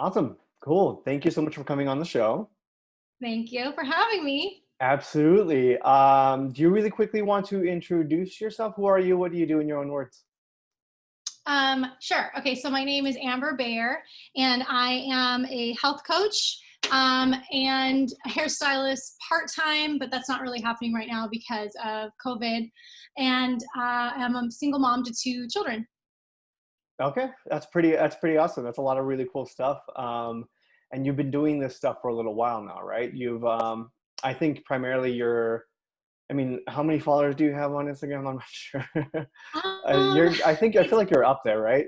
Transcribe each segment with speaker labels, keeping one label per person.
Speaker 1: Awesome. Cool. Thank you so much for coming on the show.
Speaker 2: Thank you for having me.
Speaker 1: Absolutely. Do you really quickly want to introduce yourself? Who are you? What do you do in your own words?
Speaker 2: Sure. Okay, so my name is Amber Bayer, and I am a health coach and a hairstylist part time, but that's not really happening right now because of COVID. And I'm a single mom to two children.
Speaker 1: Okay, that's pretty awesome. That's a lot of really cool stuff. And you've been doing this stuff for a little while now, right? I think primarily I mean, how many followers do you have on Instagram? I'm not sure.
Speaker 2: Um,
Speaker 1: I feel
Speaker 2: it's
Speaker 1: like you're up there, right?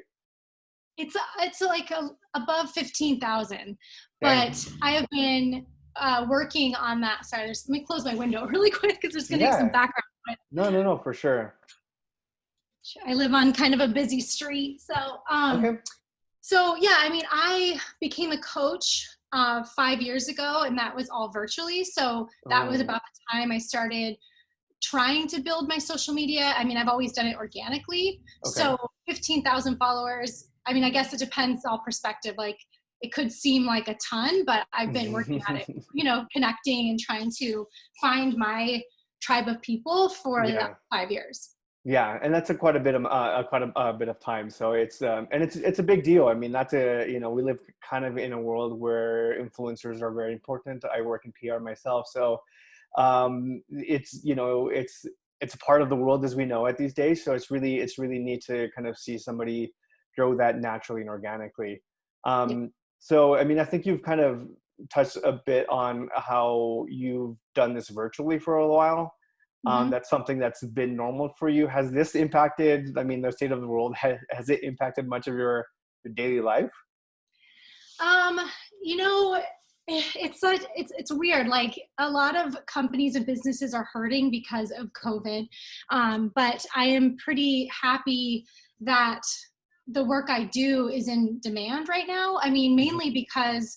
Speaker 2: it's like above 15,000,
Speaker 1: Dang.
Speaker 2: but I have been working on that. Sorry, let me close my window really quick because there's going to be some
Speaker 1: Yeah.
Speaker 2: background.
Speaker 1: No, no, no, for sure.
Speaker 2: I live on kind of a busy street.
Speaker 1: Okay.
Speaker 2: So yeah, I mean, I became a coach 5 years ago, and that was all virtually. So that was
Speaker 1: Oh,
Speaker 2: about the time I started trying to build my social media. I mean, I've always done it organically.
Speaker 1: okay.
Speaker 2: So 15,000 followers. I mean, I guess it depends all perspective. Like it could seem like a ton, but I've been working at it, connecting and trying to find my tribe of people for the last
Speaker 1: Yeah.
Speaker 2: 5 years.
Speaker 1: Yeah, and that's a quite a bit of time. So it's a big deal. I mean, we live kind of in a world where influencers are very important. I work in PR myself, so it's a part of the world as we know it these days. So it's really neat to kind of see somebody grow that naturally and organically.
Speaker 2: Yeah.
Speaker 1: So I mean, I think you've kind of touched a bit on how you've done this virtually for a while.
Speaker 2: Mhm.
Speaker 1: That's something that's been normal for you. Has this impacted, I mean, the state of the world, has it impacted much of your daily life?
Speaker 2: Um, you know, it's weird. Like a lot of companies and businesses are hurting because of COVID. But I am pretty happy that the work I do is in demand right now. I mean,
Speaker 1: Mhm.
Speaker 2: mainly because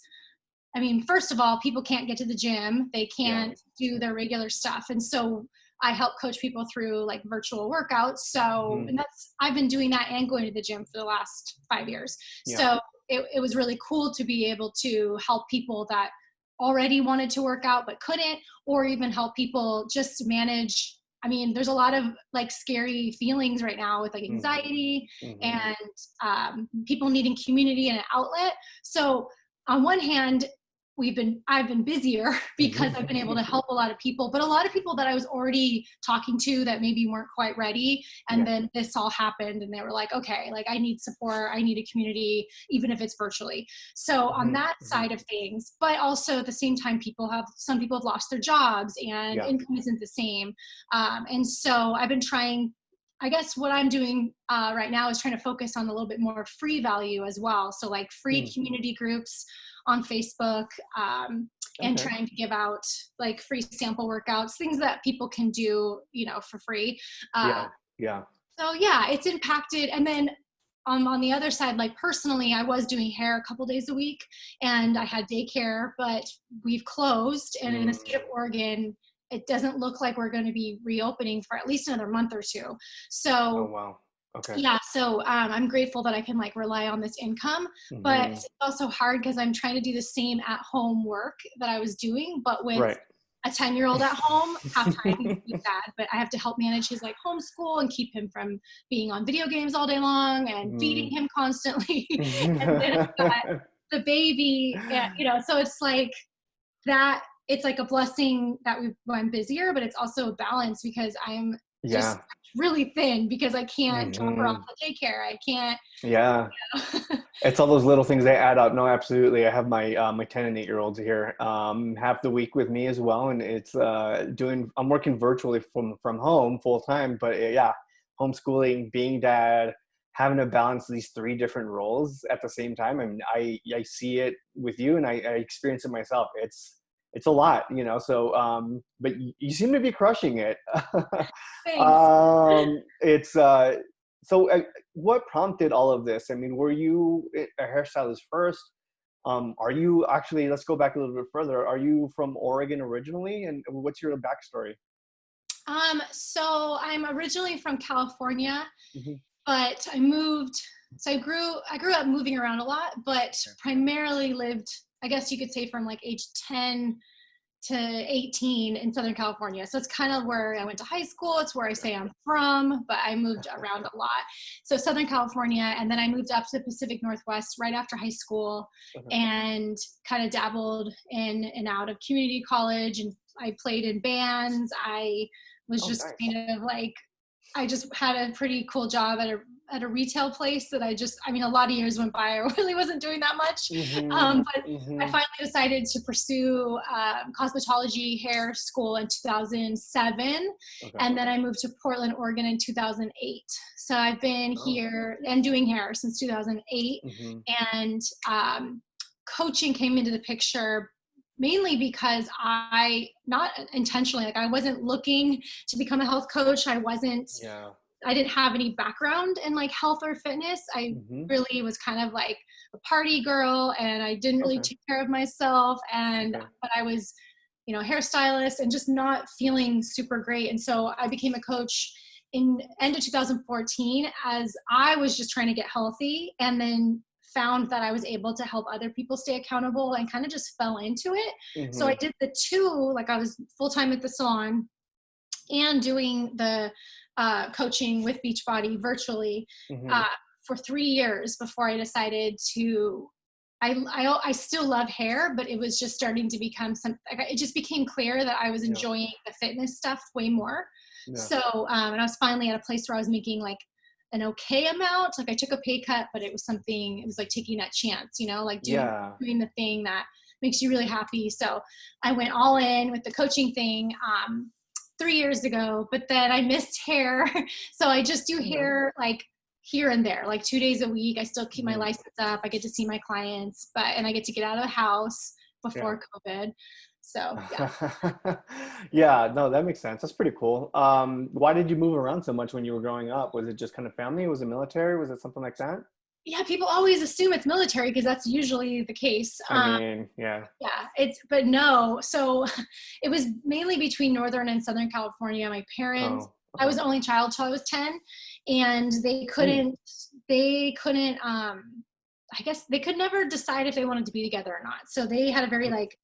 Speaker 2: I mean, first of all, people can't get to the gym, they
Speaker 1: Yeah.
Speaker 2: can't do their regular stuff. And so I help coach people through like virtual workouts. So,
Speaker 1: Mhm.
Speaker 2: and I've been doing that and going to the gym for the last 5 years.
Speaker 1: Yeah.
Speaker 2: So it was really cool to be able to help people that already wanted to work out but couldn't, or even help people just manage. I mean, there's a lot of like scary feelings right now with like
Speaker 1: Mhm.
Speaker 2: anxiety
Speaker 1: Mhm.
Speaker 2: and people needing community and an outlet. So on one hand, I've been busier because I've been able to help a lot of people, but a lot of people that I was already talking to that maybe weren't quite ready. And
Speaker 1: Yeah.
Speaker 2: then this all happened and they were like, okay, like I need support. I need a community, even if it's virtually. So on
Speaker 1: Mhm.
Speaker 2: that
Speaker 1: Mhm.
Speaker 2: side of things, but also at the same time, some people have lost their jobs and
Speaker 1: Yeah.
Speaker 2: income isn't the same. And so I've been trying, I guess what I'm doing right now is trying to focus on a little bit more free value as well. So like free
Speaker 1: Mm.
Speaker 2: community groups on Facebook, and
Speaker 1: Okay.
Speaker 2: trying to give out like free sample workouts, things that people can do, for free. Uh,
Speaker 1: Yeah. Yeah.
Speaker 2: so yeah, it's impacted. And then on the other side, like personally, I was doing hair a couple days a week and I had daycare, but we've closed. And in the state of
Speaker 1: Mm.
Speaker 2: Oregon, it doesn't look like we're going to be reopening for at least another month or two.
Speaker 1: Oh,
Speaker 2: So
Speaker 1: wow. Okay.
Speaker 2: yeah, so I'm grateful that I can like rely on this income, but
Speaker 1: Mhm.
Speaker 2: it's also hard because I'm trying to do the same at home work that I was doing, but with
Speaker 1: Right.
Speaker 2: a 10-year-old at home. Half time he's really sad, but I have to help manage his like homeschool and keep him from being on video games all day long and feeding
Speaker 1: Mm.
Speaker 2: him constantly. And then I've got the baby, so it's like that. It's like a blessing that I'm busier, but it's also a balance because I'm just
Speaker 1: Yeah.
Speaker 2: really thin because I can't drop her off
Speaker 1: Mhm.
Speaker 2: at daycare. I can't.
Speaker 1: Yeah.
Speaker 2: You know.
Speaker 1: It's all those little things that add up. No, absolutely. I have my 10 and 8-year-olds here, half the week with me as well, and I'm working virtually from home full time, but yeah, homeschooling, being dad, having to balance these three different roles at the same time. I mean, I see it with you, and I experience it myself. It's a lot, So, but you seem to be crushing it.
Speaker 2: Thanks.
Speaker 1: It's so. What prompted all of this? I mean, were you a hairstylist first? Are you actually, let's go back a little bit further. Are you from Oregon originally? And what's your backstory?
Speaker 2: So I'm originally from California,
Speaker 1: Hmm.
Speaker 2: but I moved So I grew up moving around a lot, but primarily lived, I guess you could say, from like age 10 to 18 in Southern California. So it's kind of where I went to high school. It's where I say I'm from, but I moved around a lot. So Southern California, and then I moved up to the Pacific Northwest right after high school,
Speaker 1: Okay.
Speaker 2: and kind of dabbled in and out of community college, and I played in bands. I was
Speaker 1: Oh,
Speaker 2: just
Speaker 1: nice.
Speaker 2: kind of like, I just had a pretty cool job at a retail place that I mean, a lot of years went by. I really wasn't doing that much.
Speaker 1: Mm-hmm.
Speaker 2: But I
Speaker 1: Mm-hmm.
Speaker 2: finally decided to pursue cosmetology hair school in 2007.
Speaker 1: Okay.
Speaker 2: And then I moved to Portland, Oregon in 2008. So I've been
Speaker 1: Oh.
Speaker 2: here and doing hair since 2008.
Speaker 1: Mm-hmm.
Speaker 2: And coaching came into the picture mainly because I, not intentionally, like I wasn't looking to become a health coach.
Speaker 1: Yeah.
Speaker 2: I didn't have any background in like health or fitness. I
Speaker 1: Mm-hmm.
Speaker 2: really was kind of like a party girl, and I didn't really
Speaker 1: Okay.
Speaker 2: take care of myself.
Speaker 1: Okay.
Speaker 2: But I was, a hairstylist and just not feeling super great. And so I became a coach in end of 2014 as I was just trying to get healthy, and then found that I was able to help other people stay accountable, and kind of just fell into it. So I
Speaker 1: Mm-hmm.
Speaker 2: did the two, like I was full time at the salon and doing the coaching with Beachbody virtually
Speaker 1: Mm-hmm.
Speaker 2: uh, for 3 years before I decided to. I still love hair, but it was just starting to become some. Like, it just became clear that I was
Speaker 1: Yeah.
Speaker 2: enjoying the fitness stuff way more.
Speaker 1: Yeah.
Speaker 2: So, and I was finally at a place where I was making like an okay amount. Like I took a pay cut, but it was something. It was like taking that chance, like
Speaker 1: Yeah.
Speaker 2: doing the thing that makes you really happy. So I went all in with the coaching thing. 3 years ago, but then I missed hair. So I just do
Speaker 1: Okay.
Speaker 2: hair like here and there, like 2 days a week. I still keep my
Speaker 1: Mm-hmm.
Speaker 2: license up. I get to see my clients, and I get to get out of the house
Speaker 1: Yeah.
Speaker 2: before COVID. So yeah.
Speaker 1: Yeah, no, that makes sense. That's pretty cool. Why did you move around so much when you were growing up? Was it just kind of family? Was it military? Was it something like that?
Speaker 2: Yeah, people always assume it's military because that's usually the case.
Speaker 1: I mean, yeah.
Speaker 2: Yeah, but no. So it was mainly between Northern and Southern California. My parents,
Speaker 1: Oh,
Speaker 2: I was
Speaker 1: okay.
Speaker 2: the only child till I was 10, and
Speaker 1: Hmm.
Speaker 2: they couldn't, I guess they could never decide if they wanted to be together or not. So they had a very like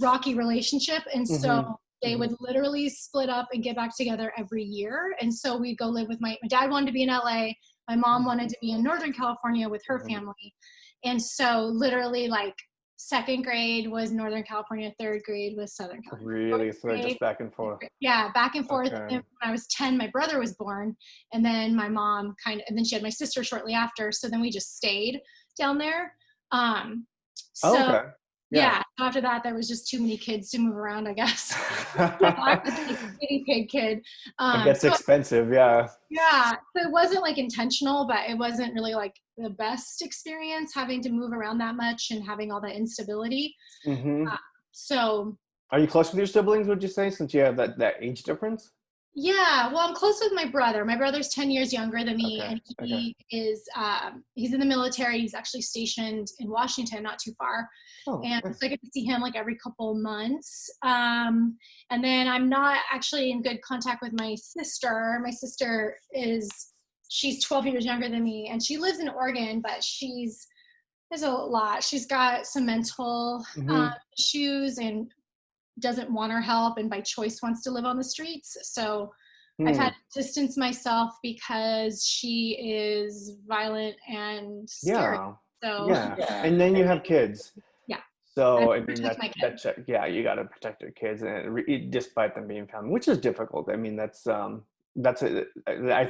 Speaker 2: rocky relationship. And so
Speaker 1: Mm-hmm.
Speaker 2: they
Speaker 1: Mm-hmm.
Speaker 2: would literally split up and get back together every year. And so we'd go live with my dad wanted to be in LA. My mom wanted to be in Northern California with her
Speaker 1: Mm-hmm.
Speaker 2: family. And so literally like second grade was Northern California, third grade was Southern California. Fourth
Speaker 1: Really? So
Speaker 2: grade,
Speaker 1: just back and forth.
Speaker 2: yeah, back and forth.
Speaker 1: Okay.
Speaker 2: And when I was 10, my brother was born. And then my mom and then she had my sister shortly after. So then we just stayed down there. Um,
Speaker 1: Oh,
Speaker 2: so
Speaker 1: okay. Yeah.
Speaker 2: yeah, after that, there was just too many kids to move around, I guess. I was like a guinea pig kid.
Speaker 1: It gets
Speaker 2: So
Speaker 1: expensive. Yeah.
Speaker 2: yeah, so it wasn't like intentional, but it wasn't really like the best experience having to move around that much and having all that instability.
Speaker 1: Mm-hmm.
Speaker 2: Uh, so
Speaker 1: Are you close with your siblings, would you say, since you have that age difference?
Speaker 2: yeah, well, I'm close with my brother. My brother's 10 years younger than me,
Speaker 1: Okay.
Speaker 2: and
Speaker 1: Okay.
Speaker 2: he's in the military. He's actually stationed in Washington, not too far.
Speaker 1: Oh,
Speaker 2: And
Speaker 1: nice.
Speaker 2: so I get to see him like every couple months. And then I'm not actually in good contact with my sister. My sister she's 12 years younger than me, and she lives in Oregon, but there's a lot. She's got some mental
Speaker 1: Mm-hmm.
Speaker 2: issues and doesn't want our help, and by choice wants to live on the streets. So I've had
Speaker 1: Hmm.
Speaker 2: to distance myself because she is violent and scary.
Speaker 1: Yeah.
Speaker 2: So
Speaker 1: Yeah. And then you have kids.
Speaker 2: yeah, I have
Speaker 1: So, I
Speaker 2: to
Speaker 1: mean,
Speaker 2: protect my
Speaker 1: that
Speaker 2: kids.
Speaker 1: check, yeah, you got to protect your kids, and despite them being family, which is difficult. I mean, I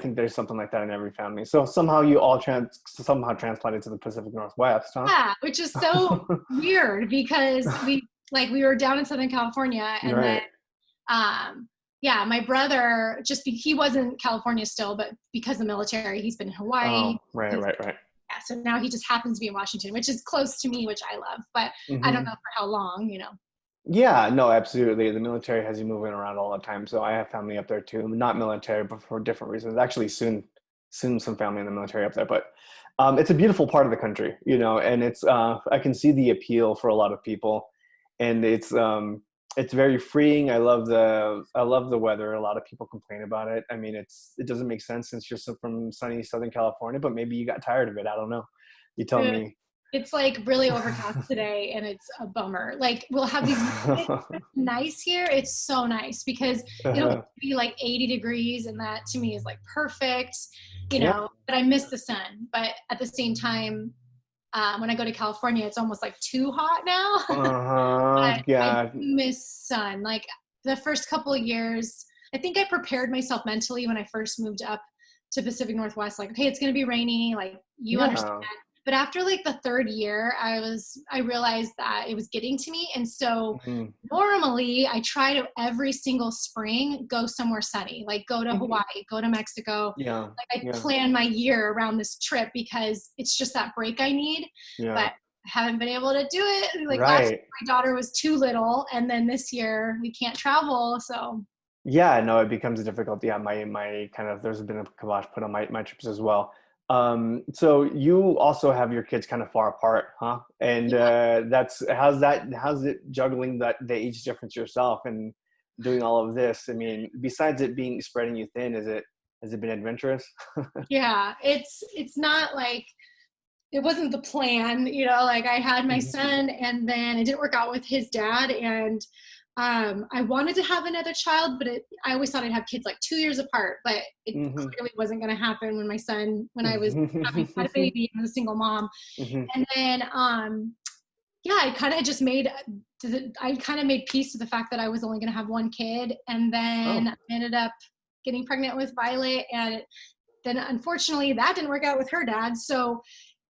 Speaker 1: think there's something like that in every family. So somehow you all somehow transplanted to the Pacific Northwest, huh?
Speaker 2: Yeah, which is so weird because we were down in Southern California, and then
Speaker 1: Right.
Speaker 2: yeah, my brother he was in California still, but because of the military, he's been in Hawaii.
Speaker 1: Oh, right, right, right.
Speaker 2: Yeah, so now he just happens to be in Washington, which is close to me, which I love, but I don't know
Speaker 1: Hmm.
Speaker 2: for how long.
Speaker 1: Yeah, no, absolutely. The military has you moving around all the time. So I have family up there too. Not military, but for different reasons. Actually, soon some family in the military up there. But it's a beautiful part of the country, and it's I can see the appeal for a lot of people, and it's It's very freeing. I love the weather. A lot of people complain about it. I mean, it doesn't make sense since you're from sunny Southern California, but maybe you got tired of it. I don't know. You tell
Speaker 2: Uh,
Speaker 1: me.
Speaker 2: It's like really overcast today and it's a bummer. Like we'll have these nice here. It's so nice because it'll
Speaker 1: Uh-huh.
Speaker 2: be like 80 degrees and that to me is like perfect,
Speaker 1: Yeah.
Speaker 2: but I miss the sun. But at the same time, when I go to California, it's almost like too hot now.
Speaker 1: Uh-huh.
Speaker 2: But I
Speaker 1: Yeah.
Speaker 2: do miss sun. Like the first couple of years, I think I prepared myself mentally when I first moved up to Pacific Northwest. Like, okay, it's going to be rainy. Like you understand.
Speaker 1: Yeah.
Speaker 2: But after like the third year, I realized that it was getting to me. And so
Speaker 1: Mhm.
Speaker 2: normally I try to every single spring go somewhere sunny, like go to
Speaker 1: Mhm.
Speaker 2: Hawaii, go to Mexico.
Speaker 1: Yeah.
Speaker 2: Like I
Speaker 1: Yeah.
Speaker 2: plan my year around this trip because it's just that break I need.
Speaker 1: Yeah.
Speaker 2: But I haven't been able to do it. Like last
Speaker 1: Right.
Speaker 2: year, my daughter was too little, and then this year we can't travel. So
Speaker 1: Yeah, no, it becomes difficult. Yeah, my kind of there's been a kibosh put on my trips as well. So you also have your kids kind of far apart, huh? And
Speaker 2: yeah.
Speaker 1: that's how's it juggling that the age difference yourself and doing all of this? I mean, besides it being spreading you thin, has it been adventurous?
Speaker 2: Yeah, it's not like it wasn't the plan, like I had my
Speaker 1: Mhm.
Speaker 2: son and then it didn't work out with his dad. And I wanted to have another child, but I always thought I'd have kids like 2 years apart, but it
Speaker 1: Mhm.
Speaker 2: clearly wasn't going to happen when I was having had a
Speaker 1: Mhm.
Speaker 2: baby and was a single mom.
Speaker 1: Mhm.
Speaker 2: And then yeah, I kind of made peace with the fact that I was only going to have one kid. And then
Speaker 1: Oh.
Speaker 2: I ended up getting pregnant with Violet, and then unfortunately that didn't work out with her dad. So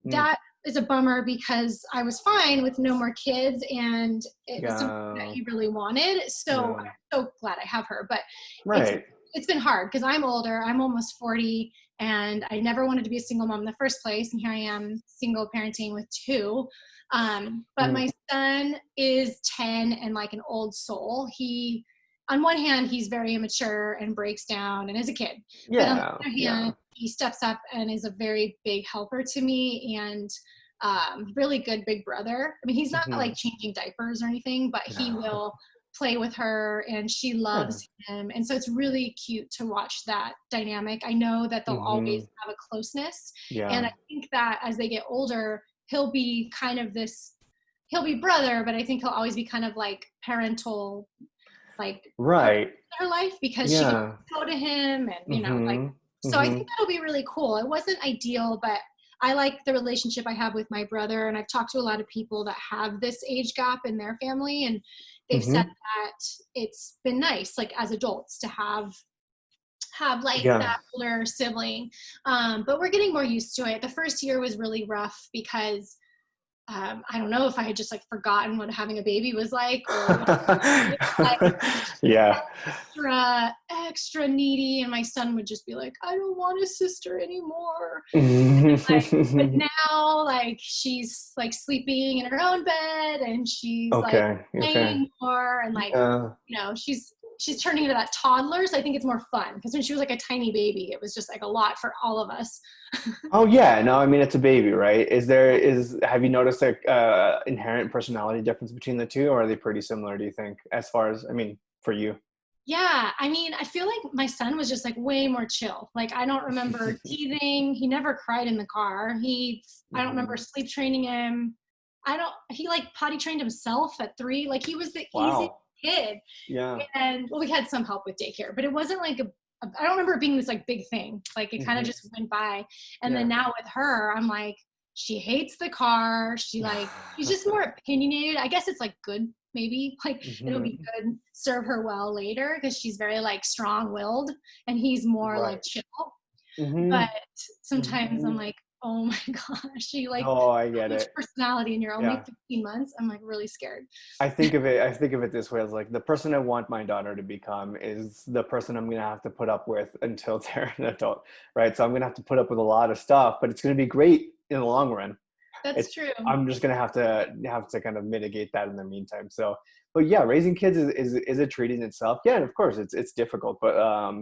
Speaker 1: Mm.
Speaker 2: that is a bummer because I was fine with no more kids and it was something that
Speaker 1: Yeah.
Speaker 2: he really wanted. So
Speaker 1: Yeah.
Speaker 2: I'm so glad I have her. But it's
Speaker 1: Right.
Speaker 2: it's been hard because I'm older. I'm almost 40 and I never wanted to be a single mom in the first place. And here I am single parenting with two. But
Speaker 1: Mm.
Speaker 2: my son is 10 and like an old soul. He on one hand, he's very immature and breaks down and is a kid. But on the
Speaker 1: Yeah.
Speaker 2: other
Speaker 1: Yeah.
Speaker 2: hand, he steps up and is a very big helper to me and really good big brother. I mean, he's not like
Speaker 1: Mhm.
Speaker 2: changing diapers or anything, but he will play with her and she
Speaker 1: Yeah.
Speaker 2: loves him. And so it's really cute to watch that dynamic. I know that they'll always
Speaker 1: Mhm.
Speaker 2: have a closeness. And
Speaker 1: Yeah.
Speaker 2: I think that as they get older, he'll be kind of this, he'll be brother, but I think he'll always be kind of like parental, like part
Speaker 1: Right.
Speaker 2: of her life because she can
Speaker 1: Yeah.
Speaker 2: go to him and like
Speaker 1: Mhm.
Speaker 2: so I think
Speaker 1: Mhm.
Speaker 2: that'll be really cool. It wasn't ideal, but I like the relationship I have with my brother, and I've talked to a lot of people that have this age gap in their family, and they've said
Speaker 1: Mhm.
Speaker 2: that it's been nice like as adults to have like
Speaker 1: Yeah.
Speaker 2: that older sibling. But we're getting more used to it. The first year was really rough because I don't know if I had just like forgotten what having a baby was like or what, like
Speaker 1: Yeah.
Speaker 2: extra needy, and my son would just be like, I don't want a sister anymore. But
Speaker 1: Mhm.
Speaker 2: now like she's like sleeping in her own bed and she's like
Speaker 1: Okay. Okay.
Speaker 2: playing more and like
Speaker 1: Yeah.
Speaker 2: she's turning into that toddler. So I think it's more fun because when she was like a tiny baby it was just like a lot for all of us.
Speaker 1: Oh yeah. No, I mean it's a baby, right? Have you noticed a inherent personality difference between the two, or are they pretty similar, do you think, as far as, I mean, for you?
Speaker 2: Yeah, I mean, I feel like my son was just like way more chill. Like I don't remember teething. He never cried in the car. I don't remember
Speaker 1: Mhm.
Speaker 2: sleep training him. He like potty trained himself at 3. Like he was the easiest
Speaker 1: Wow.
Speaker 2: kid.
Speaker 1: Yeah.
Speaker 2: And well, we had some help with daycare, but it wasn't like I don't remember it being this like big thing. Like it kind of
Speaker 1: Mhm.
Speaker 2: just went by. And then
Speaker 1: Yeah.
Speaker 2: now with her, I'm like, she hates the car. She's just more opinionated. I guess it's like good, maybe. Like it'll be
Speaker 1: Mhm.
Speaker 2: good, serve her well later because she's very like strong willed and he's more like
Speaker 1: Right.
Speaker 2: chill. But
Speaker 1: Mhm.
Speaker 2: sometimes I'm
Speaker 1: Mhm.
Speaker 2: like, oh my gosh, you like
Speaker 1: Oh, I get
Speaker 2: huge
Speaker 1: it.
Speaker 2: personality and you're only
Speaker 1: Yeah.
Speaker 2: 15 months. I'm like really scared.
Speaker 1: I think of it this way, as like the person I want my daughter to become is the person I'm gonna have to put up with until they're an adult, right? So I'm gonna have to put up with a lot of stuff, but it's gonna be great in the long run.
Speaker 2: That's
Speaker 1: It's
Speaker 2: true.
Speaker 1: I'm just gonna have to kind of mitigate that in the meantime. So, but yeah, raising kids is a treat in itself. Yeah, and of course it's difficult, but
Speaker 2: Yeah.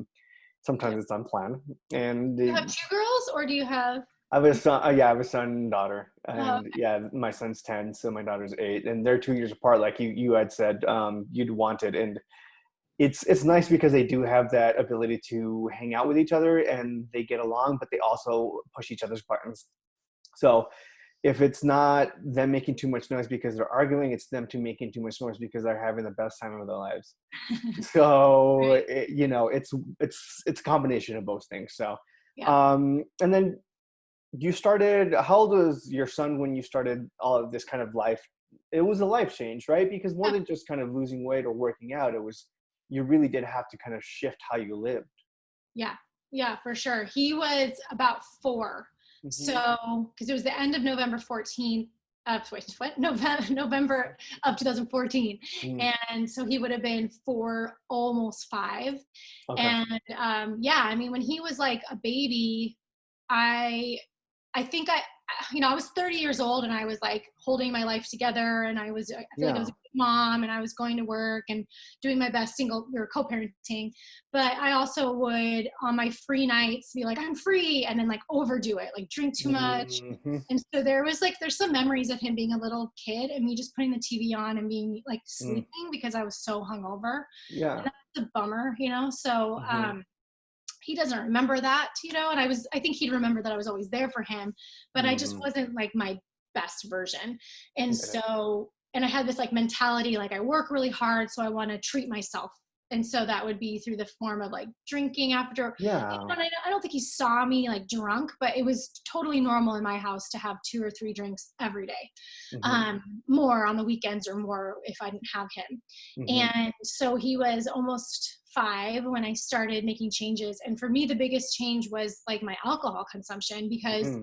Speaker 1: sometimes it's unplanned.
Speaker 2: Do you have
Speaker 1: And
Speaker 2: two girls or do you have?
Speaker 1: I have a son. Yeah, I have a son and daughter,
Speaker 2: Oh,
Speaker 1: and yeah, my son's 10, so my daughter's 8, and they're 2 years apart. Like you had said, you'd wanted, and it's nice because they do have that ability to hang out with each other and they get along, but they also push each other's buttons. So if it's not them making too much noise because they're arguing, it's them too making too much noise because they're having the best time of their lives. So
Speaker 2: right.
Speaker 1: it's a combination of both things. So
Speaker 2: Yeah.
Speaker 1: and then you started, how old was your son when you started all of this kind of life? It was a life change, right? Because more
Speaker 2: Yeah.
Speaker 1: than just kind of losing weight or working out, it was, you really did have to kind of shift how you lived.
Speaker 2: Yeah. Yeah, for sure. He was about 4.
Speaker 1: Hmm.
Speaker 2: So, because it was the end of November 14th, what? November of 2014.
Speaker 1: Mm.
Speaker 2: And so he would have been 4, almost 5.
Speaker 1: Okay.
Speaker 2: And yeah, I mean, when he was like a baby, I I think I was 30 years old and I was like holding my life together, and I feel like I was
Speaker 1: Yeah.
Speaker 2: a good mom and I was going to work and doing my best. We were co-parenting, but I also would on my free nights be like, I'm free, and then like overdo it, like drink too much.
Speaker 1: Hmm.
Speaker 2: And so there's some memories of him being a little kid and me just putting the TV on and being like
Speaker 1: Mm.
Speaker 2: sleeping because I was so hungover.
Speaker 1: Yeah.
Speaker 2: And that's a bummer. So
Speaker 1: Hmm.
Speaker 2: he doesn't remember that, and I think he'd remember that I was always there for him, but I just
Speaker 1: Hmm.
Speaker 2: wasn't like my best version. And
Speaker 1: Get it.
Speaker 2: so, and I had this like mentality, like I work really hard, so I want to treat myself. And so that would be through the form of like drinking after.
Speaker 1: Yeah.
Speaker 2: And I don't think he saw me like drunk, but it was totally normal in my house to have 2 or 3 drinks every day,
Speaker 1: Hmm.
Speaker 2: more on the weekends or more if I didn't have him.
Speaker 1: Hmm.
Speaker 2: And so he was almost 5 when I started making changes. And for me, the biggest change was like my alcohol consumption, because
Speaker 1: Hmm.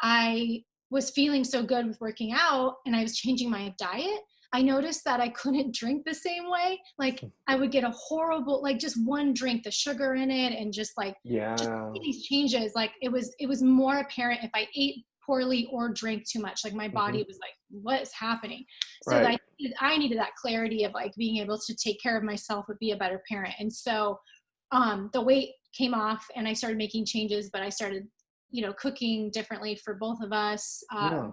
Speaker 2: I was feeling so good with working out and I was changing my diet. I noticed that I couldn't drink the same way. Like I would get a horrible, like just one drink, the sugar in it, and just
Speaker 1: Yeah.
Speaker 2: these changes. Like it was more apparent if I ate poorly or drank too much. Like my
Speaker 1: Hmm.
Speaker 2: body was like, what is happening? So
Speaker 1: Right.
Speaker 2: that I needed that clarity of like being able to take care of myself, would be a better parent. And so the weight came off and I started making changes, but I started, cooking differently for both of us,
Speaker 1: Yeah.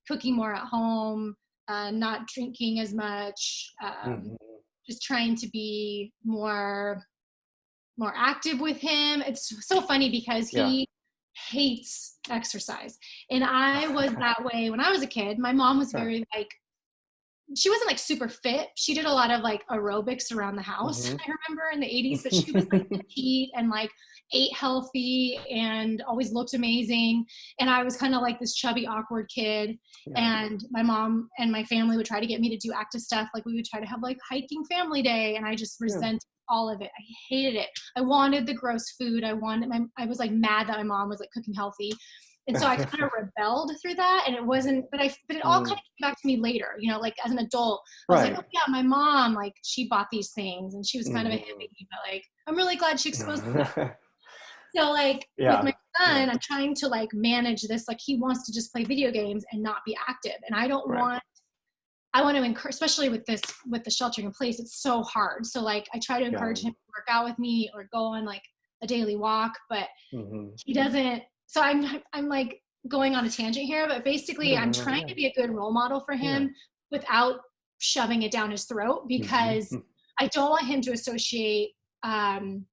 Speaker 2: cooking more at home, not drinking as much,
Speaker 1: Hmm.
Speaker 2: just trying to be more active with him. It's so funny because
Speaker 1: Yeah.
Speaker 2: he hates exercise. And I was that way when I was a kid. My mom was
Speaker 1: Sure.
Speaker 2: very like, she wasn't like super fit. She did a lot of like aerobics around the house,
Speaker 1: Hmm.
Speaker 2: I remember in the 80s, but she was like petite and like ate healthy and always looked amazing. And I was kind of like this chubby, awkward kid.
Speaker 1: Yeah.
Speaker 2: And my mom and my family would try to get me to do active stuff. Like we would try to have like hiking family day. And I just
Speaker 1: Yeah.
Speaker 2: resented all of it. I hated it. I wanted the gross food. I was like mad that my mom was like cooking healthy. And so I kind of rebelled through that, and it wasn't, but it all kind
Speaker 1: Mm.
Speaker 2: of came back to me later, like as an adult. I was like, oh
Speaker 1: Right.
Speaker 2: yeah, my mom, like she bought these things and she was kind of a
Speaker 1: Hmm.
Speaker 2: hippie, but like I'm really glad she exposed me to that. So like with my
Speaker 1: Yeah. Yeah.
Speaker 2: son, I'm trying to like manage this. Like he wants to just play video games and not be active, and
Speaker 1: Right.
Speaker 2: I want to encourage, especially with the sheltering in place, it's so hard. So like I try to
Speaker 1: Yeah.
Speaker 2: encourage him to work out with me or go on like a daily walk, but
Speaker 1: Hmm.
Speaker 2: he doesn't. So I'm like going on a tangent here, but basically
Speaker 1: No,
Speaker 2: I'm
Speaker 1: no, no.
Speaker 2: trying
Speaker 1: Yeah.
Speaker 2: to be a good role model for
Speaker 1: Yeah.
Speaker 2: him without shoving it down his throat, because
Speaker 1: Hmm.
Speaker 2: I don't want him to associate um,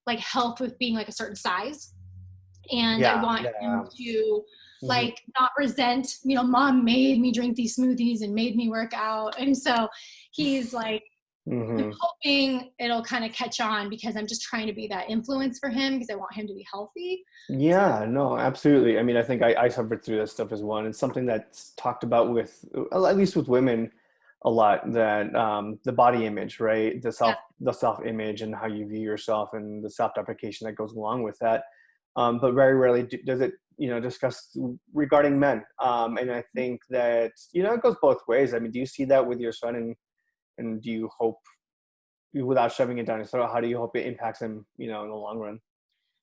Speaker 2: like health with being like a certain size. And I
Speaker 1: Yeah.
Speaker 2: want him
Speaker 1: Yeah.
Speaker 2: to
Speaker 1: Hmm.
Speaker 2: like not resent, mom made me drink these smoothies and made me work out. And so he's like, I'm
Speaker 1: Hmm.
Speaker 2: hoping it'll kind of catch on, because I'm just trying to be that influence for him because I want him to be healthy. So
Speaker 1: Yeah, no, absolutely. I mean, I think I suffered through this stuff as well. And it's something that's talked about with, at least with women, a lot, that the body image, right?
Speaker 2: yeah,
Speaker 1: The self image and how you view yourself and the self deprecation that goes along with that. But very rarely does it, discuss regarding men. And I think that, it goes both ways. I mean, do you see that with your son, and do you hope, without shoving it down his throat, how do you hope it impacts him, in the long run?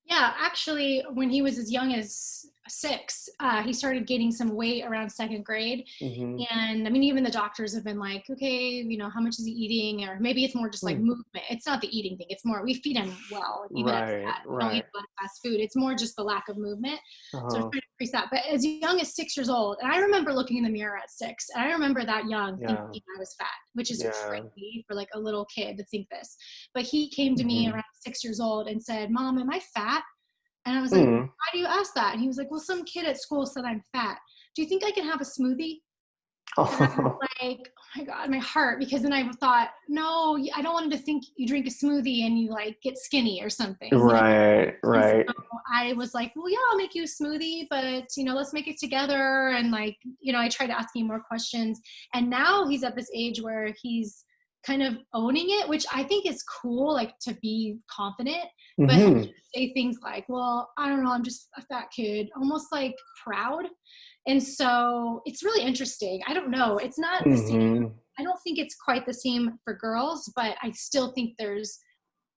Speaker 2: Yeah, actually, when he was as young as 6, he started gaining some weight around 2nd grade.
Speaker 1: Hmm.
Speaker 2: And I mean, even the doctors have been like, okay, how much is he eating? Or maybe it's more just like
Speaker 1: Hmm.
Speaker 2: movement. It's not the eating thing. It's more, we feed him well, even at
Speaker 1: Right,
Speaker 2: that. We don't eat
Speaker 1: right.
Speaker 2: a lot of fast food. It's more just the lack of movement. So we're
Speaker 1: Uh-huh.
Speaker 2: trying to increase that. But as young as 6 years old, and I remember looking in the mirror at 6, and I remember that young thinking
Speaker 1: Yeah,
Speaker 2: I was fat, which is
Speaker 1: yeah.
Speaker 2: crazy for like a little kid to think this. But he came to me
Speaker 1: Hmm.
Speaker 2: around 6 years old and said, Mom, am I fat? And I was like,
Speaker 1: Hmm.
Speaker 2: why do you ask that? And he was like, well, some kid at school said I'm fat. Do you think I can have a smoothie? And I was like, oh my God, my heart, because then I thought, no, I don't want him to think you drink a smoothie and you like get skinny or something.
Speaker 1: Right,
Speaker 2: And so
Speaker 1: right.
Speaker 2: I was like, well, yeah, I'll make you a smoothie, but let's make it together. And like, I tried asking more questions. And now he's at this age where he's kind of owning it, which I think is cool, like to be confident. But he'll
Speaker 1: Hmm.
Speaker 2: just say things like, well, I don't know, I'm just a fat kid, almost like proud. And so it's really interesting. I don't know. It's not the same.
Speaker 1: Hmm.
Speaker 2: I don't think it's quite the same for girls, but I still think there's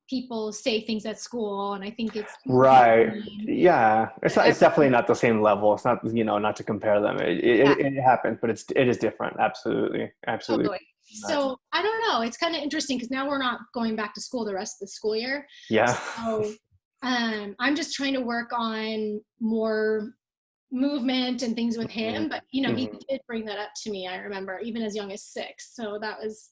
Speaker 2: people say things at school, and I think it's
Speaker 1: Right.
Speaker 2: mean.
Speaker 1: Yeah. It's
Speaker 2: But
Speaker 1: not, it's definitely not the same level. It's not, not to compare them.
Speaker 2: yeah,
Speaker 1: It happens, but it is different. Absolutely. Absolutely.
Speaker 2: totally. So I don't know. It's kind of interesting because now we're not going back to school the rest of the school year.
Speaker 1: Yeah.
Speaker 2: So I'm just trying to work on more movement and things with
Speaker 1: Hmm.
Speaker 2: him. But he
Speaker 1: Hmm.
Speaker 2: did bring that up to me. I remember even as young as 6. So that was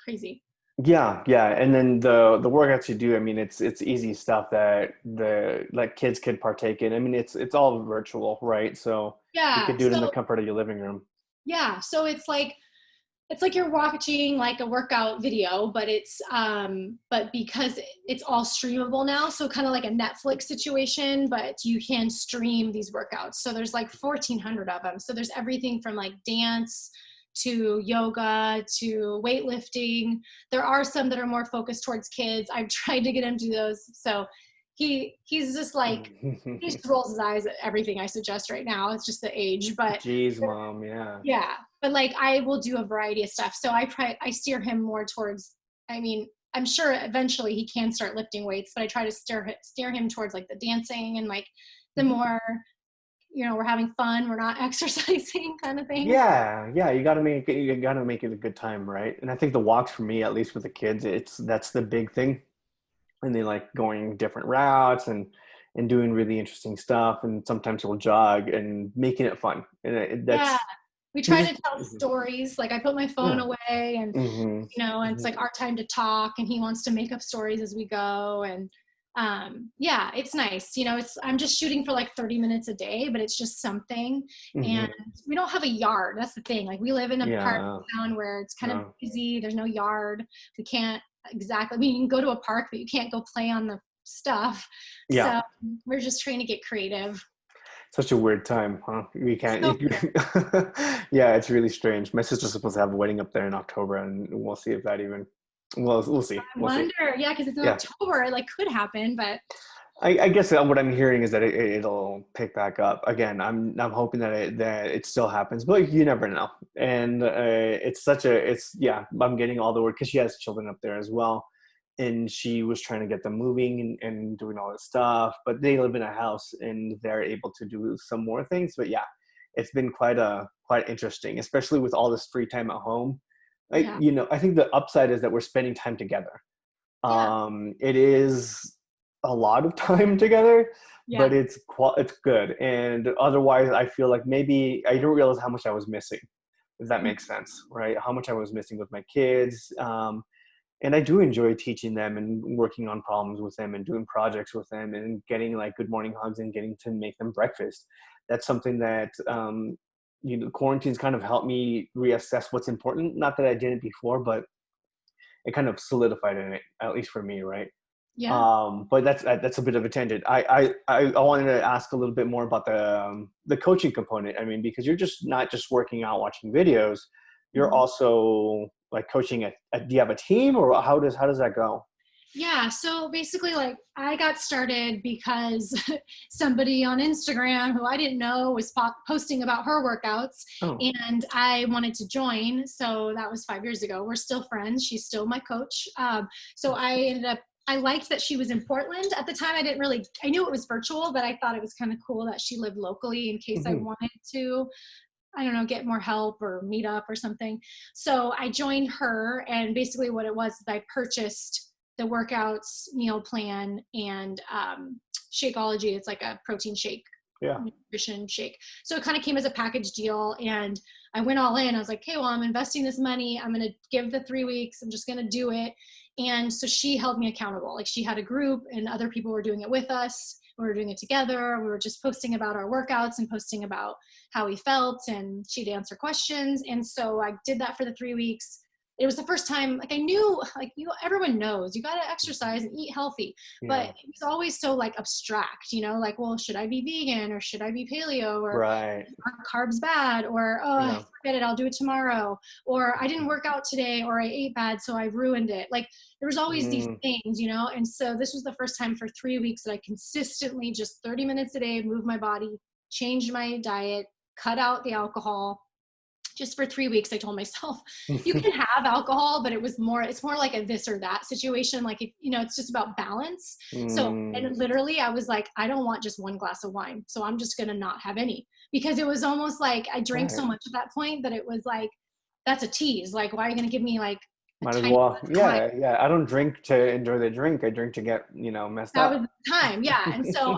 Speaker 2: crazy.
Speaker 1: Yeah, yeah. And then the workouts you do, I mean, it's easy stuff that the like kids could partake in. I mean, it's all virtual, right? So you
Speaker 2: Yeah.
Speaker 1: could do it in the comfort of your living room.
Speaker 2: Yeah. So it's like you're watching like a workout video, but but because it's all streamable now, so kind of like a Netflix situation, but you can stream these workouts. So there's like 1,400 of them. So there's everything from like dance to yoga to weightlifting. There are some that are more focused towards kids. I've tried to get him to do those. So he's just like, he just rolls his eyes at everything I suggest right now. It's just the age, but
Speaker 1: Jeez, mom, yeah.
Speaker 2: yeah, but like I will do a variety of stuff. So I steer him more towards. I mean, I'm sure eventually he can start lifting weights, but I try to steer him towards like the dancing and like the more we're having fun, we're not exercising kind of things.
Speaker 1: Yeah, yeah, you gotta make it a good time, right? And I think the walks for me, at least with the kids, that's the big thing. And they like going different routes and doing really interesting stuff. And sometimes we'll jog and making it fun. And
Speaker 2: Yeah,
Speaker 1: that's
Speaker 2: we
Speaker 1: we
Speaker 2: try
Speaker 1: just
Speaker 2: to tell stories. Like I put my phone
Speaker 1: yeah.
Speaker 2: away, and
Speaker 1: Hmm.
Speaker 2: and it's
Speaker 1: Hmm.
Speaker 2: like our time to talk, and he wants to make up stories as we go. And yeah, it's nice. It's I'm just shooting for like 30 minutes a day, but it's just something. And
Speaker 1: Hmm.
Speaker 2: we don't have a yard. That's the thing. Like we live in a part
Speaker 1: Yeah.
Speaker 2: of town where it's kind of
Speaker 1: No.
Speaker 2: busy. There's no yard. We can't exactly. I mean, you can go to a park, but you can't go play on the stuff.
Speaker 1: Yeah.
Speaker 2: So we're just trying to get creative.
Speaker 1: Such a weird time, huh? We can't.
Speaker 2: So
Speaker 1: Yeah, it's really strange. My sister's supposed to have a wedding up there in October, and we'll see if that even. Well, we'll see.
Speaker 2: I
Speaker 1: We'll see.
Speaker 2: wonder, yeah, because it's in
Speaker 1: Yeah.
Speaker 2: October, it like could happen, but
Speaker 1: I guess what I'm hearing is that it'll pick back up again. I'm hoping that it still happens, but you never know. And it's such a it's yeah. I'm getting all the word because she has children up there as well, and she was trying to get them moving and doing all this stuff. But they live in a house and they're able to do some more things. But yeah, it's been quite interesting, especially with all this free time at home.
Speaker 2: yeah,
Speaker 1: I think the upside is that we're spending time together.
Speaker 2: yeah,
Speaker 1: It is a lot of time together, but
Speaker 2: yeah,
Speaker 1: it's good. And otherwise, I feel like maybe I didn't realize how much I was missing, if that
Speaker 2: mm,
Speaker 1: makes sense, right? How much I was missing with my kids. And I do enjoy teaching them and working on problems with them and doing projects with them and getting like good morning hugs and getting to make them breakfast. That's something that quarantine's kind of helped me reassess what's important. Not that I didn't before, but it kind of solidified in it, at least for me, right?
Speaker 2: yeah.
Speaker 1: But that's a bit of a tangent. I wanted to ask a little bit more about the coaching component. I mean, because you're just not just working out, watching videos, you're
Speaker 2: Mhm.
Speaker 1: also like coaching do you have a team, or how does that go?
Speaker 2: Yeah, so basically, like, I got started because somebody on Instagram who I didn't know was posting about her workouts,
Speaker 1: Oh,
Speaker 2: and I wanted to join. So that was 5 years ago. We're still friends. She's still my coach. So I ended up, I liked that she was in Portland. At the time, I knew it was virtual, but I thought it was kind of cool that she lived locally in case I
Speaker 1: Hmm.
Speaker 2: wanted to, I don't know, get more help or meet up or something. So I joined her, and basically what it was is I purchased the workouts, meal plan, and Shakeology. It's like a protein shake,
Speaker 1: Yeah.
Speaker 2: nutrition shake. So it kind of came as a package deal, and I went all in. I was like, okay, well, I'm investing this money. I'm going to give the 3 weeks. I'm just going to do it. And so she held me accountable. Like, she had a group and other people were doing it with us. We were doing it together. We were just posting about our workouts and posting about how we felt, and she'd answer questions. And so I did that for the 3 weeks. It was the first time, like, I knew, like, everyone knows you got to exercise and eat healthy, but
Speaker 1: Yeah.
Speaker 2: it was always so like abstract, like, well, should I be vegan or should I be paleo, or
Speaker 1: Right.
Speaker 2: are carbs bad, or, oh, I
Speaker 1: Yeah.
Speaker 2: forget it, I'll do it tomorrow, or I didn't work out today, or I ate bad, so I ruined it. Like, there was always these
Speaker 1: Mm,
Speaker 2: things, and so this was the first time for 3 weeks that I consistently, just 30 minutes a day, moved my body, changed my diet, cut out the alcohol. Just for 3 weeks, I told myself, you can have alcohol, but it's more like a this or that situation. Like, it's just about balance. So,
Speaker 1: mm,
Speaker 2: and literally I was like, I don't want just one glass of wine. So I'm just going to not have any, because it was almost like I drank
Speaker 1: right.
Speaker 2: so much at that point that it was like, that's a tease. Like, why are you going to give me like a
Speaker 1: Might as
Speaker 2: tiny
Speaker 1: well.
Speaker 2: glass of wine?
Speaker 1: Yeah. Yeah. I don't drink to enjoy the drink. I drink to get, messed
Speaker 2: That was
Speaker 1: up.
Speaker 2: the time. Yeah. And so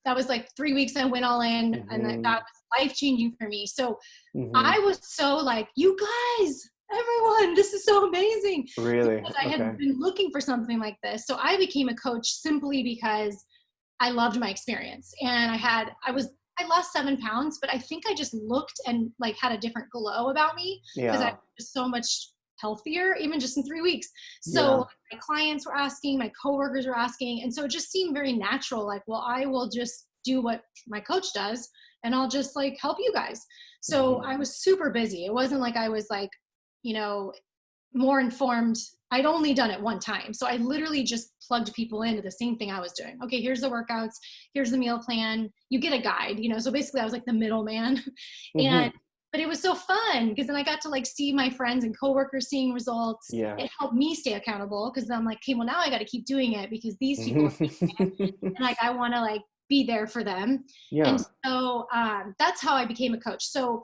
Speaker 2: that was like 3 weeks. I went all in, and that
Speaker 1: Hmm.
Speaker 2: was life changing for me. So
Speaker 1: Hmm.
Speaker 2: I was so like, you guys, everyone, this is so amazing,
Speaker 1: Really?
Speaker 2: because I had
Speaker 1: Okay.
Speaker 2: been looking for something like this. So I became a coach simply because I loved my experience. And I lost 7 pounds, but I think I just looked and like had a different glow about me, because I
Speaker 1: Yeah.
Speaker 2: was so much healthier, even just in 3 weeks. So
Speaker 1: Yeah.
Speaker 2: my clients were asking, my coworkers were asking. And so it just seemed very natural. Like, well, I will just do what my coach does, and I'll just like help you guys. So
Speaker 1: Hmm.
Speaker 2: I was super busy. It wasn't like I was like, you know, more informed. I'd only done it one time. So I literally just plugged people into the same thing I was doing. Okay, here's the workouts, here's the meal plan. You get a guide, So basically I was like the middleman.
Speaker 1: Hmm.
Speaker 2: and but it was so fun, because then I got to like see my friends and coworkers seeing results.
Speaker 1: Yeah.
Speaker 2: It helped me stay accountable, because I'm like, okay, well, now I got to keep doing it because these people are and like I want to like be there for them. And
Speaker 1: Yeah.
Speaker 2: so that's how I became a coach. So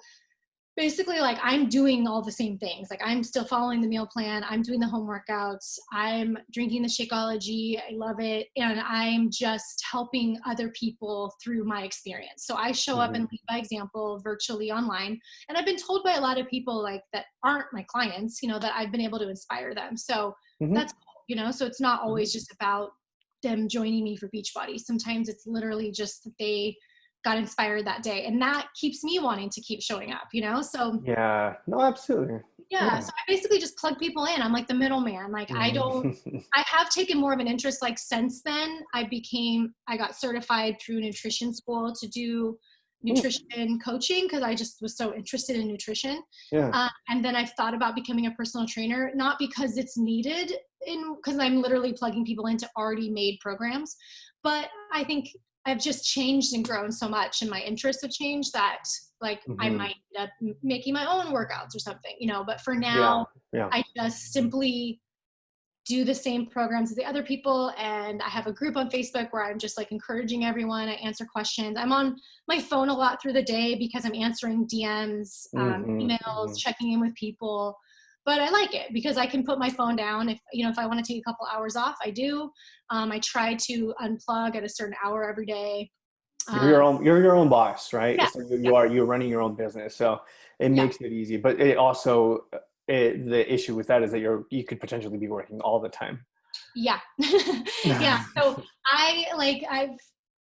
Speaker 2: basically, like, I'm doing all the same things. Like, I'm still following the meal plan, I'm doing the home workouts, I'm drinking the Shakeology, I love it, and I'm just helping other people through my experience. So I show up
Speaker 1: Hmm.
Speaker 2: and lead by example virtually online, and I've been told by a lot of people, like, that aren't my clients, that I've been able to inspire them. So
Speaker 1: Hmm.
Speaker 2: that's cool, so it's not always just about them joining me for Beachbody. Sometimes it's literally just that they got inspired that day, and that keeps me wanting to keep showing up. So
Speaker 1: Yeah. No, absolutely.
Speaker 2: yeah,
Speaker 1: Yeah.
Speaker 2: so I basically just plug people in. I'm like the middleman. Like, I have taken more of an interest, like, since then. I got certified through nutrition school to do nutrition coaching, because I just was so interested in nutrition.
Speaker 1: Yeah.
Speaker 2: And then I've thought about becoming a personal trainer, not because it's needed, because I'm literally plugging people into already made programs, but I think I've just changed and grown so much, and my interests have changed, that like I
Speaker 1: Hmm.
Speaker 2: might end up making my own workouts or something, but for
Speaker 1: Yeah.
Speaker 2: now
Speaker 1: Yeah.
Speaker 2: I just simply do the same programs as the other people. And I have a group on Facebook where I'm just like encouraging everyone. I answer questions. I'm on my phone a lot through the day because I'm answering DMs,
Speaker 1: Hmm.
Speaker 2: emails,
Speaker 1: Hmm.
Speaker 2: checking in with people. But I like it because I can put my phone down. If I want to take a couple hours off, I do. I try to unplug at a certain hour every day. Um,
Speaker 1: You're your own boss, right?
Speaker 2: yeah,
Speaker 1: So
Speaker 2: yeah,
Speaker 1: you're running your own business. So it
Speaker 2: yeah.
Speaker 1: makes it easy, but it also the issue with that is that you could potentially be working all the time.
Speaker 2: Yeah. Yeah. So I've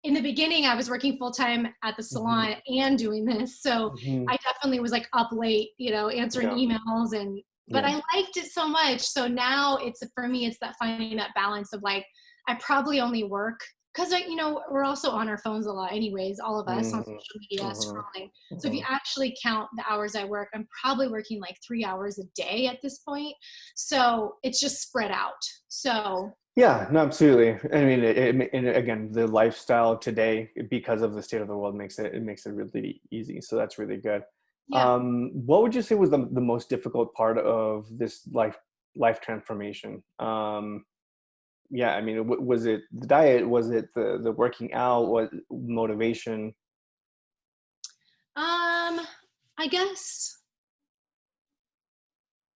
Speaker 2: in the beginning I was working full time at the
Speaker 1: Hmm.
Speaker 2: salon and doing this. So
Speaker 1: Hmm.
Speaker 2: I definitely was like up late, answering
Speaker 1: Yeah.
Speaker 2: emails, but
Speaker 1: Yeah.
Speaker 2: I liked it so much. So now for me it's that finding that balance of like, I probably only work because we're also on our phones a lot anyways, all of us on
Speaker 1: Hmm.
Speaker 2: social media
Speaker 1: Hmm.
Speaker 2: scrolling. So if you
Speaker 1: Hmm.
Speaker 2: actually count the hours I work, I'm probably working like 3 hours a day at this point. So it's just spread out. So
Speaker 1: Yeah, no, absolutely. I mean, and again, the lifestyle today, because of the state of the world, makes it really easy. So that's really good.
Speaker 2: yeah.
Speaker 1: What would you say was the most difficult part of this life transformation? yeah, I mean, was it the diet? Was it the working out? What motivation?
Speaker 2: Um, I guess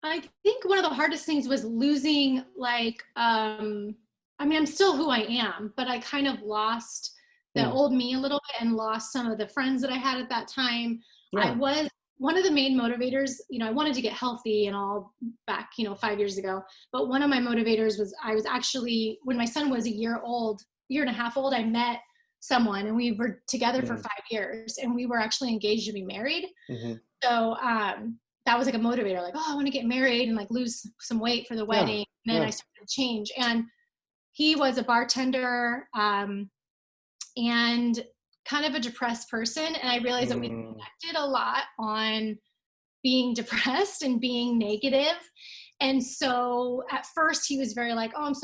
Speaker 2: I think one of the hardest things was losing like I mean I'm still who I am, but I kind of lost the
Speaker 1: Hmm.
Speaker 2: old me a little bit and lost some of the friends that I had at that time. I
Speaker 1: Yeah.
Speaker 2: was one of the main motivators, I wanted to get healthy and all back, 5 years ago. But one of my motivators was I was actually when my son was a year old, year and a half old, I met someone and we were together for
Speaker 1: Mm-hmm.
Speaker 2: 5 years and we were actually engaged to be married.
Speaker 1: Mm-hmm.
Speaker 2: So that was like a motivator, like, oh, I want to get married and like lose some weight for the
Speaker 1: Yeah.
Speaker 2: wedding. And then I
Speaker 1: Yeah.
Speaker 2: started to change. And he was a bartender and kind of a depressed person. And I realized that we
Speaker 1: Mm,
Speaker 2: connected a lot on being depressed and being negative. And so at first he was very like, oh, I'm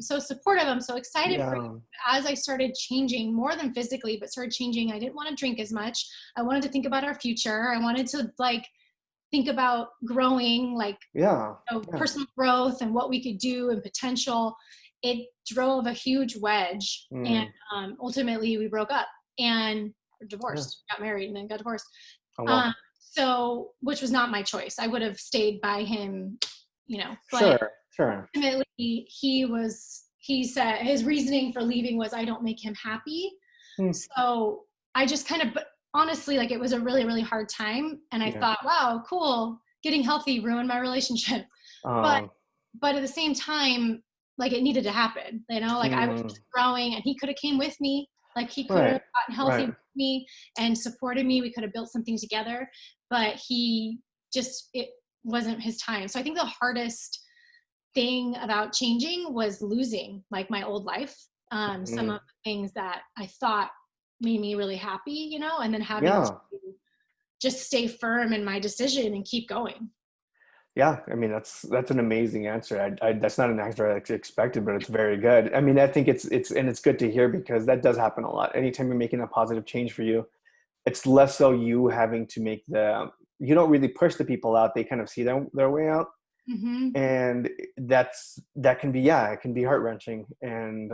Speaker 2: so supportive. I'm so excited for you.
Speaker 1: yeah.
Speaker 2: As I started changing more than physically, but started changing, I didn't want to drink as much. I wanted to think about our future. I wanted to like think about growing, like
Speaker 1: Yeah. Yeah.
Speaker 2: personal growth and what we could do and potential. It drove a huge wedge, and
Speaker 1: Mm,
Speaker 2: ultimately we broke up and
Speaker 1: yeah.
Speaker 2: divorced, got married and then got divorced.
Speaker 1: Oh
Speaker 2: um,
Speaker 1: well.
Speaker 2: so which was not my choice. I would have stayed by him, but
Speaker 1: Sure. Sure.
Speaker 2: ultimately he said his reasoning for leaving was I don't make him happy.
Speaker 1: Hmm.
Speaker 2: So I just kind of, but honestly, like it was a really, really hard time. And I
Speaker 1: Yeah.
Speaker 2: thought, wow, cool. Getting healthy ruined my relationship. But,
Speaker 1: Um.
Speaker 2: but at the same time, like it needed to happen, like I was
Speaker 1: Mm,
Speaker 2: just growing and he could have came with me. Like he could have
Speaker 1: right.
Speaker 2: gotten healthy
Speaker 1: Right.
Speaker 2: with me and supported me. We could have built something together, but it wasn't his time. So I think the hardest thing about changing was losing like my old life. Some
Speaker 1: Mm,
Speaker 2: of the things that I thought made me really happy, and then having to
Speaker 1: yeah.
Speaker 2: just stay firm in my decision and keep going.
Speaker 1: Yeah, I mean that's an amazing answer. That's not an answer I expected, but it's very good. I mean, I think it's good to hear because that does happen a lot. Anytime you're making a positive change for you, it's less so you having to make you don't really push the people out. They kind of see their way out,
Speaker 2: Hmm.
Speaker 1: and that can be, yeah, it can be heart-wrenching and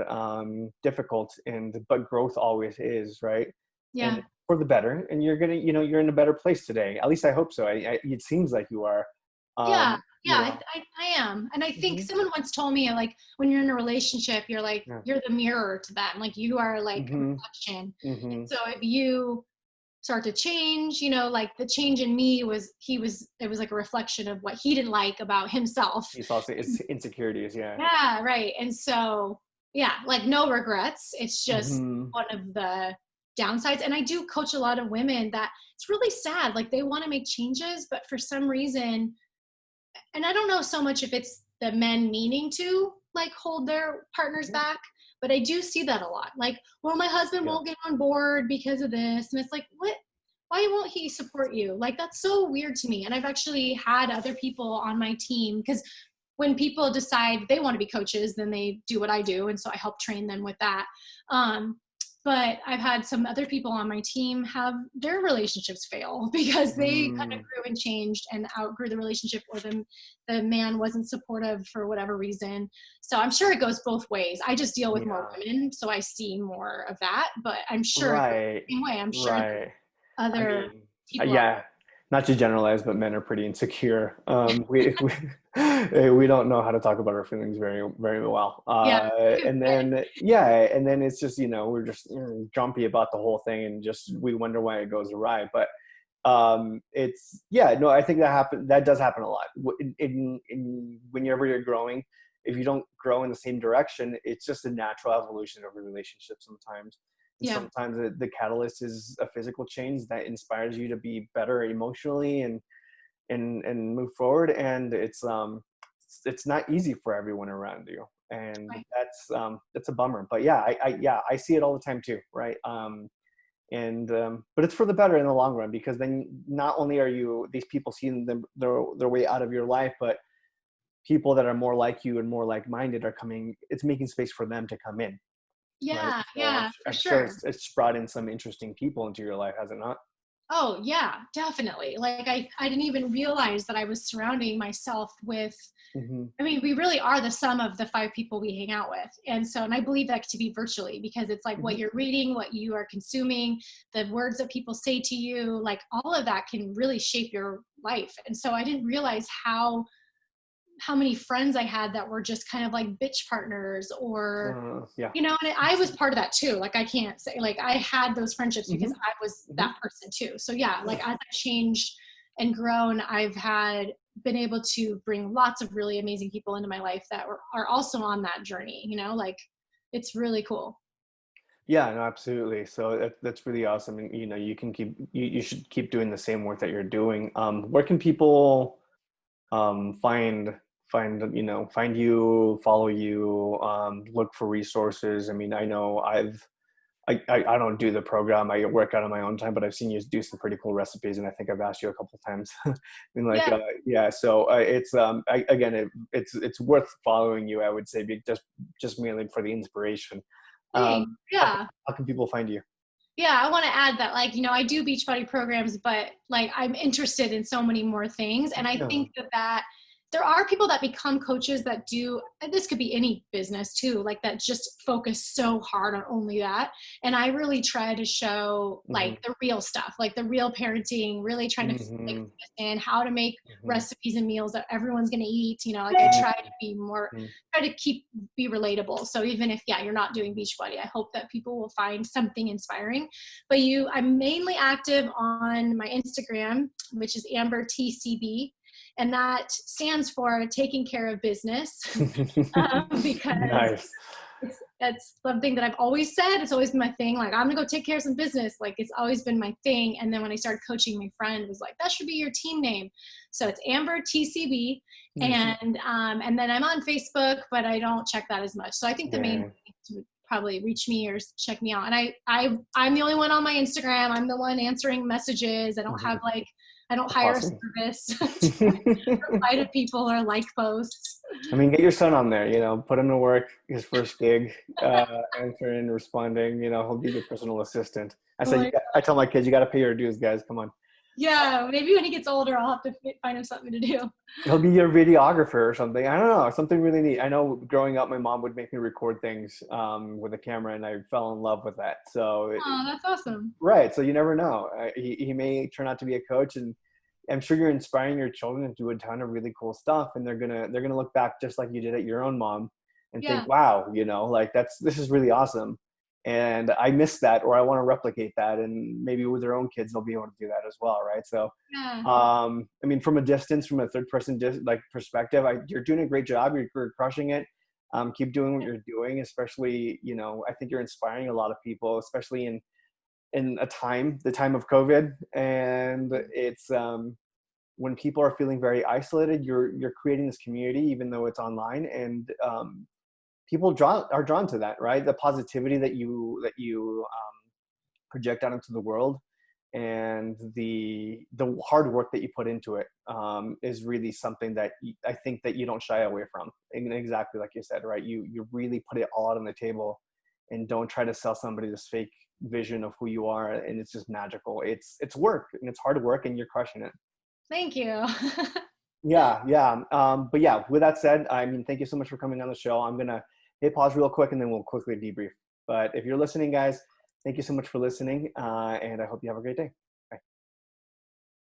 Speaker 1: difficult, and but growth always is, right? And
Speaker 2: Yeah.
Speaker 1: for the better, and you're gonna, you're in a better place today. At least I hope so. It seems like you are.
Speaker 2: Yeah. Yeah,
Speaker 1: You
Speaker 2: I,
Speaker 1: know.
Speaker 2: I, I am. And I think
Speaker 1: Hmm.
Speaker 2: someone once told me, like, when you're in a relationship,
Speaker 1: Yeah.
Speaker 2: you're the mirror to them. Like, you are like a
Speaker 1: Hmm.
Speaker 2: reflection. And
Speaker 1: Hmm.
Speaker 2: so if you start to change, like the change in me it was like a reflection of what he didn't like about himself.
Speaker 1: You saw it's insecurities, yeah.
Speaker 2: Yeah, right. And so, yeah, like no regrets. It's just
Speaker 1: Hmm.
Speaker 2: one of the downsides. And I do coach a lot of women that it's really sad. Like they want to make changes, but for some reason, and I don't know so much if it's the men meaning to like hold their partners back, but I do see that a lot. Like, well, my husband
Speaker 1: Yeah.
Speaker 2: won't get on board because of this. And it's like, what? Why won't he support you? Like, that's so weird to me. And I've actually had other people on my team because when people decide they want to be coaches, then they do what I do. And so I help train them with that. Um, but I've had some other people on my team have their relationships fail because they kind of
Speaker 1: Mm,
Speaker 2: grew and changed and outgrew the relationship, or the man wasn't supportive for whatever reason. So I'm sure it goes both ways. I just deal with more
Speaker 1: yeah.
Speaker 2: women, so I see more of that, but I'm sure it goes
Speaker 1: Right.
Speaker 2: the same way. I'm sure that
Speaker 1: Right. I
Speaker 2: other
Speaker 1: mean,
Speaker 2: people out
Speaker 1: yeah, not to generalize, but men are pretty insecure. We don't know how to talk about our feelings very, very well.
Speaker 2: there. Yeah, good
Speaker 1: And
Speaker 2: way.
Speaker 1: then, yeah, and then it's just, we're just jumpy about the whole thing and just, we wonder why it goes awry. But it's, yeah, no, I think that does happen a lot. Whenever you're growing, if you don't grow in the same direction, it's just a natural evolution of a relationship sometimes. And
Speaker 2: Yeah.
Speaker 1: sometimes the catalyst is a physical change that inspires you to be better emotionally and move forward. And it's not easy for everyone around you, and
Speaker 2: Right.
Speaker 1: that's a bummer. But yeah, I see it all the time too, right? And but it's for the better in the long run, because then not only are you these people seeing their way out of your life, but people that are more like you and more like-minded are coming. It's making space for them to come in, right?
Speaker 2: Yeah,
Speaker 1: So
Speaker 2: yeah, for
Speaker 1: I'm sure
Speaker 2: sure.
Speaker 1: it's brought in some interesting people into your life, has it not?
Speaker 2: Oh yeah, definitely. Like I didn't even realize that I was surrounding myself with,
Speaker 1: Hmm.
Speaker 2: I mean, we really are the sum of the five people we hang out with. And so, and I believe that to be virtually, because it's like what
Speaker 1: Hmm.
Speaker 2: you're reading, what you are consuming, the words that people say to you, like all of that can really shape your life. And so I didn't realize how many friends I had that were just kind of like bitch partners, or
Speaker 1: Yeah.
Speaker 2: and I was part of that too. Like I can't say, like I had those friendships because
Speaker 1: Hmm.
Speaker 2: I was
Speaker 1: Hmm.
Speaker 2: that person too. So yeah,
Speaker 1: Yeah.
Speaker 2: like as I've changed and grown, I've been able to bring lots of really amazing people into my life that are also on that journey, like it's really cool.
Speaker 1: Yeah, no, absolutely. So that's really awesome. And you can you should keep doing the same work that you're doing. Where can people find find you, follow you, look for resources? I mean, I know I don't do the program. I work out on my own time, but I've seen you do some pretty cool recipes, and I think I've asked you a couple of times. And like,
Speaker 2: Yeah,
Speaker 1: yeah, so it's again, it's worth following you, I would say, just mainly for the inspiration.
Speaker 2: thanks.
Speaker 1: How,
Speaker 2: Yeah.
Speaker 1: how can people find you?
Speaker 2: Yeah, I want to add that, like, I do Beachbody programs, but like I'm interested in so many more things. And I
Speaker 1: Yeah.
Speaker 2: think that there are people that become coaches that do, and this could be any business too, like that just focus so hard on only that. And I really try to show
Speaker 1: Hmm.
Speaker 2: like the real stuff, like the real parenting, really trying to like
Speaker 1: Hmm.
Speaker 2: understand how to make
Speaker 1: Hmm.
Speaker 2: recipes and meals that everyone's going to eat. Like I try to be more, try to be relatable. So even if, yeah, you're not doing Beachbody, I hope that people will find something inspiring. But I'm mainly active on my Instagram, which is Amber TCB, and that stands for taking care of business. Because
Speaker 1: Nice.
Speaker 2: that's something that I've always said. It's always been my thing. Like, I'm gonna go take care of some business. Like, it's always been my thing. And then when I started coaching, my friend was like, that should be your team name. So it's Amber TCB.
Speaker 1: Nice.
Speaker 2: And then I'm on Facebook, but I don't check that as much. So I think the main
Speaker 1: Yeah.
Speaker 2: way to probably reach me or check me out. And I'm the only one on my Instagram. I'm the one answering messages. I don't have
Speaker 1: Mhm.
Speaker 2: like, I don't hire a
Speaker 1: Awesome.
Speaker 2: service to reply to people or like posts.
Speaker 1: I mean, get your son on there, put him to work, his first gig, answering, responding, he'll be your personal assistant. I
Speaker 2: Oh
Speaker 1: said,
Speaker 2: my,
Speaker 1: I tell my kids, you got to pay your dues, guys. Come on.
Speaker 2: yeah, maybe when he gets older, I'll have to find him something to do.
Speaker 1: He'll be your videographer or something. I don't know, something really neat. I know growing up, my mom would make me record things with a camera, and I fell in love with that. So,
Speaker 2: Oh, that's awesome.
Speaker 1: right. So you never know. He may turn out to be a coach, and I'm sure you're inspiring your children to do a ton of really cool stuff, and they're gonna look back just like you did at your own mom, and
Speaker 2: Yeah,
Speaker 1: think, wow, like this is really awesome, and I miss that, or I want to replicate that, and maybe with their own kids they'll be able to do that as well, right? So,
Speaker 2: yeah.
Speaker 1: I mean, from a distance, from a third person like perspective, you're doing a great job. You're crushing it. Keep doing what you're doing, especially I think you're inspiring a lot of people, especially in the time of COVID, and it's when people are feeling very isolated, you're creating this community, even though it's online, and people are drawn to that, right? The positivity that you project out into the world, and the hard work that you put into it is really something that I think that you don't shy away from. And exactly like you said, right? You really put it all out on the table, and don't try to sell somebody this fake vision of who you are, and it's just magical. It's work, and it's hard work, and you're crushing it.
Speaker 2: Thank you.
Speaker 1: Yeah, yeah. But yeah, with that said, I mean, thank you so much for coming on the show. I'm gonna hit pause real quick, and then we'll quickly debrief. But if you're listening, guys, thank you so much for listening, and I hope you have a great day.